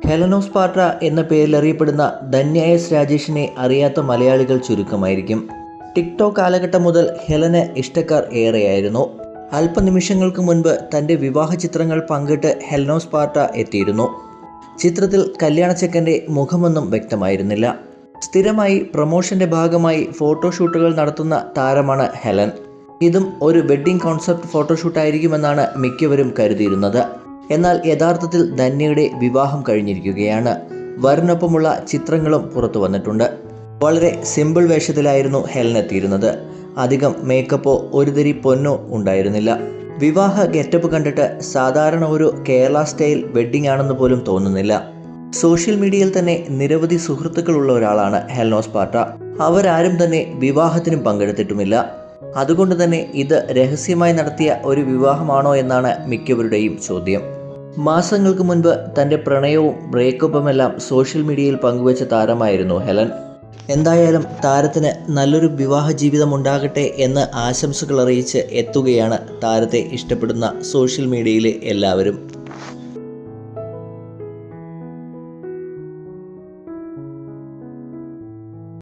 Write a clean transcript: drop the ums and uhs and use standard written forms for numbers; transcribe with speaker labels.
Speaker 1: Helen Sparta എന്ന പേരിൽ അറിയപ്പെടുന്ന ധന്യ എസ് രാജേഷിനെ അറിയാത്ത മലയാളികൾ ചുരുക്കമായിരിക്കും. ടിക്ടോക്ക് കാലഘട്ടം മുതൽ ഹെലന് ഇഷ്ടക്കാർ ഏറെയായിരുന്നു. അല്പനിമിഷങ്ങൾക്ക് മുൻപ് തൻ്റെ വിവാഹ ചിത്രങ്ങൾ പങ്കിട്ട് ഹെലൻ സ്പാർട്ട എത്തിയിരുന്നു. ചിത്രത്തിൽ കല്യാണച്ചക്കൻ്റെ മുഖമൊന്നും വ്യക്തമായിരുന്നില്ല. സ്ഥിരമായി പ്രൊമോഷന്റെ ഭാഗമായി ഫോട്ടോഷൂട്ടുകൾ നടത്തുന്ന താരമാണ് ഹെലൻ. ഇതും ഒരു വെഡ്ഡിംഗ് കോൺസെപ്റ്റ് ഫോട്ടോഷൂട്ടായിരിക്കുമെന്നാണ് മിക്കവരും കരുതിയിരുന്നത്. എന്നാൽ യഥാർത്ഥത്തിൽ ധന്യയുടെ വിവാഹം കഴിഞ്ഞിരിക്കുകയാണ്. വരനൊപ്പമുള്ള ചിത്രങ്ങളും പുറത്തു വന്നിട്ടുണ്ട്. വളരെ സിമ്പിൾ വേഷത്തിലായിരുന്നു ഹെലൻ എത്തിയിരുന്നത്. അധികം മേക്കപ്പോ ഒരു തരി പൊന്നോ ഉണ്ടായിരുന്നില്ല. വിവാഹ ഗെറ്റപ്പ് കണ്ടിട്ട് സാധാരണ ഒരു കേരള സ്റ്റൈൽ വെഡ്ഡിംഗ് ആണെന്ന് പോലും തോന്നുന്നില്ല. സോഷ്യൽ മീഡിയയിൽ തന്നെ നിരവധി സുഹൃത്തുക്കളുള്ള ഒരാളാണ് ഹെലൻ സ്പാർട്ട. അവരാരും തന്നെ വിവാഹത്തിനും പങ്കെടുത്തിട്ടുമില്ല. അതുകൊണ്ട് തന്നെ ഇത് രഹസ്യമായി നടത്തിയ ഒരു വിവാഹമാണോ എന്നാണ് മിക്കവരുടെയും ചോദ്യം. മാസങ്ങൾക്ക് മുൻപ് തൻ്റെ പ്രണയവും ബ്രേക്കപ്പുമെല്ലാം സോഷ്യൽ മീഡിയയിൽ പങ്കുവച്ച താരമായിരുന്നു ഹെലൻ. എന്തായാലും താരത്തിന് നല്ലൊരു വിവാഹ ജീവിതം ഉണ്ടാകട്ടെ എന്ന് ആശംസകൾ അറിയിച്ച് എത്തുകയാണ് താരത്തെ ഇഷ്ടപ്പെടുന്ന സോഷ്യൽ മീഡിയയിലെ എല്ലാവരും.